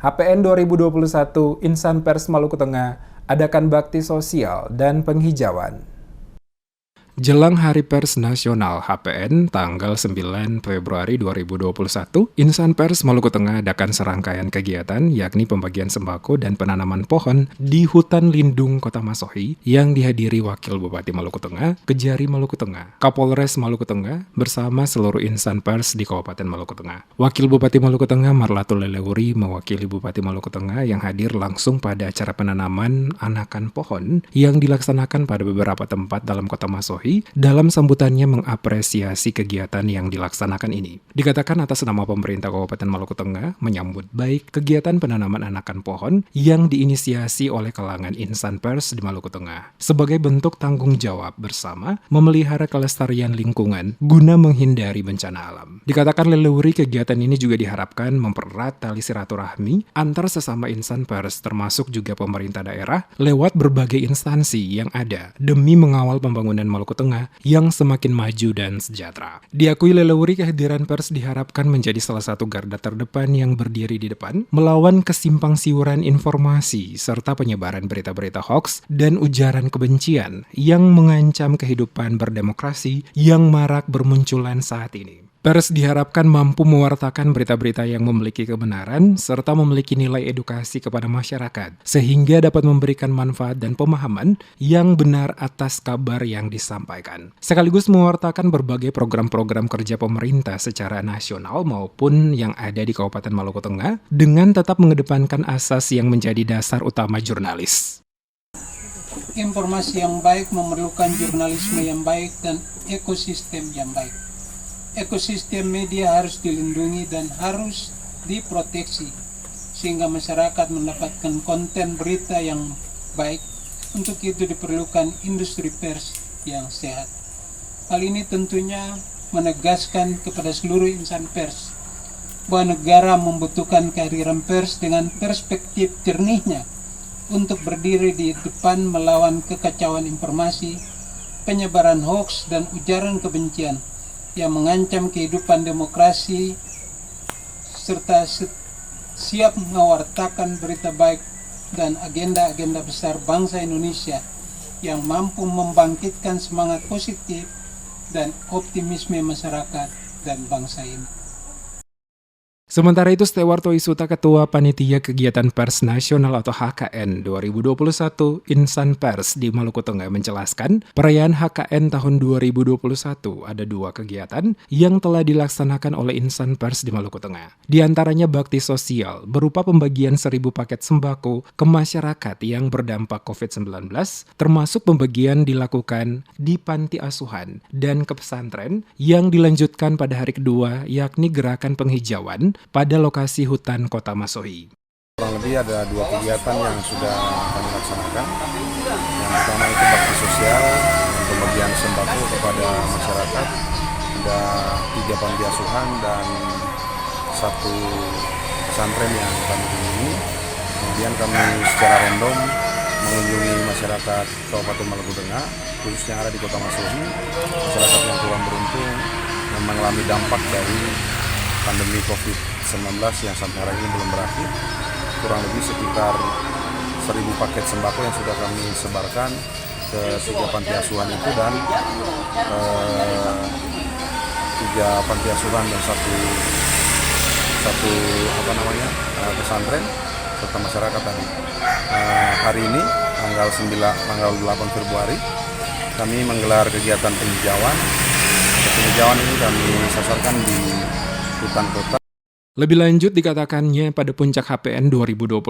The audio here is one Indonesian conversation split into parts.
HPN 2021 Insan Pers Maluku Tengah adakan bakti sosial dan penghijauan. Jelang Hari Pers Nasional HPN tanggal 9 Februari 2021, Insan Pers Maluku Tengah adakan serangkaian kegiatan yakni pembagian sembako dan penanaman pohon di Hutan Lindung Kota Masohi yang dihadiri Wakil Bupati Maluku Tengah, Kejari Maluku Tengah, Kapolres Maluku Tengah bersama seluruh insan pers di Kabupaten Maluku Tengah. Wakil Bupati Maluku Tengah Marlatul Lelewuri mewakili Bupati Maluku Tengah yang hadir langsung pada acara penanaman anakan pohon yang dilaksanakan pada beberapa tempat dalam Kota Masohi. Dalam sambutannya mengapresiasi kegiatan yang dilaksanakan ini. Dikatakan atas nama pemerintah Kabupaten Maluku Tengah menyambut baik kegiatan penanaman anakan pohon yang diinisiasi oleh kalangan insan pers di Maluku Tengah sebagai bentuk tanggung jawab bersama memelihara kelestarian lingkungan guna menghindari bencana alam. Dikatakan Lelewuri kegiatan ini juga diharapkan mempererat tali silaturahmi antar sesama insan pers termasuk juga pemerintah daerah lewat berbagai instansi yang ada demi mengawal pembangunan Maluku Tengah yang semakin maju dan sejahtera. Diakui Lelewuri kehadiran pers diharapkan menjadi salah satu garda terdepan yang berdiri di depan melawan kesimpang siuran informasi serta penyebaran berita-berita hoaks dan ujaran kebencian yang mengancam kehidupan berdemokrasi yang marak bermunculan saat ini. Pers diharapkan mampu mewartakan berita-berita yang memiliki kebenaran serta memiliki nilai edukasi kepada masyarakat sehingga dapat memberikan manfaat dan pemahaman yang benar atas kabar yang disampaikan. Sekaligus mewartakan berbagai program-program kerja pemerintah secara nasional maupun yang ada di Kabupaten Maluku Tengah dengan tetap mengedepankan asas yang menjadi dasar utama jurnalis. Informasi yang baik memerlukan jurnalisme yang baik dan ekosistem yang baik. Ekosistem media harus dilindungi dan harus diproteksi sehingga masyarakat mendapatkan konten berita yang baik. Untuk itu diperlukan industri pers yang sehat. Hal ini tentunya menegaskan kepada seluruh insan pers bahwa negara membutuhkan kehadiran pers dengan perspektif jernihnya untuk berdiri di depan melawan kekacauan informasi, penyebaran hoaks dan ujaran kebencian yang mengancam kehidupan demokrasi serta siap mewartakan berita baik dan agenda-agenda besar bangsa Indonesia yang mampu membangkitkan semangat positif dan optimisme masyarakat dan bangsa ini. Sementara itu, Stewarto Isuta, Ketua Panitia Kegiatan Pers Nasional atau HKN 2021 Insan Pers di Maluku Tengah menjelaskan, perayaan HKN tahun 2021 ada dua kegiatan yang telah dilaksanakan oleh insan pers di Maluku Tengah. Di antaranya bakti sosial berupa pembagian 1.000 paket sembako ke masyarakat yang berdampak COVID-19, termasuk pembagian dilakukan di panti asuhan dan ke pesantren yang dilanjutkan pada hari kedua yakni gerakan penghijauan pada lokasi hutan Kota Masohi. Kurang lebih ada dua kegiatan yang sudah kami laksanakan. Yang pertama itu bakti sosial, pembagian sembako kepada masyarakat. Ada 3 panti asuhan dan 1 pesantren yang kami kunjungi. Kemudian kami secara random mengunjungi masyarakat Kabupaten Maluku Tengah, khususnya yang ada di Kota Masohi, masyarakat yang kurang beruntung yang mengalami dampak dari pandemi COVID-19 yang sampai hari ini belum berakhir. Kurang lebih sekitar 1.000 paket sembako yang sudah kami sebarkan ke 3 panti asuhan itu dan 3 panti asuhan dan satu pesantren serta masyarakat tadi. Hari ini tanggal 8 Februari kami menggelar kegiatan penghijauan. Penghijauan ini kami sasarkan di hutan kota. Lebih lanjut dikatakannya pada puncak HPN 2021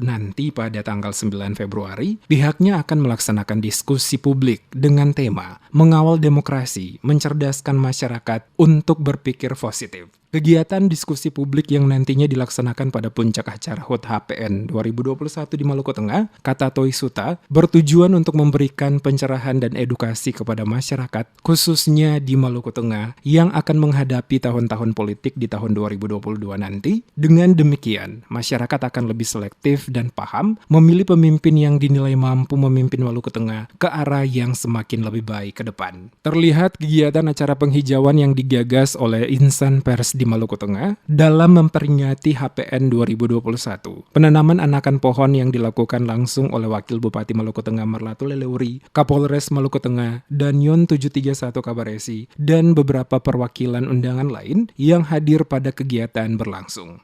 nanti pada tanggal 9 Februari, pihaknya akan melaksanakan diskusi publik dengan tema mengawal demokrasi, mencerdaskan masyarakat untuk berpikir positif. Kegiatan diskusi publik yang nantinya dilaksanakan pada puncak acara HUT HPN 2021 di Maluku Tengah, kata Toisuta, bertujuan untuk memberikan pencerahan dan edukasi kepada masyarakat, khususnya di Maluku Tengah, yang akan menghadapi tahun-tahun politik di tahun 2022 nanti. Dengan demikian, masyarakat akan lebih selektif dan paham memilih pemimpin yang dinilai mampu memimpin Maluku Tengah ke arah yang semakin lebih baik ke depan. Terlihat kegiatan acara penghijauan yang digagas oleh insan pers di Maluku Tengah dalam memperingati HPN 2021. Penanaman anakan pohon yang dilakukan langsung oleh Wakil Bupati Maluku Tengah Marlatu Leleuri, Kapolres Maluku Tengah, dan Yon 731 Kabaresi, dan beberapa perwakilan undangan lain yang hadir pada kegiatan berlangsung.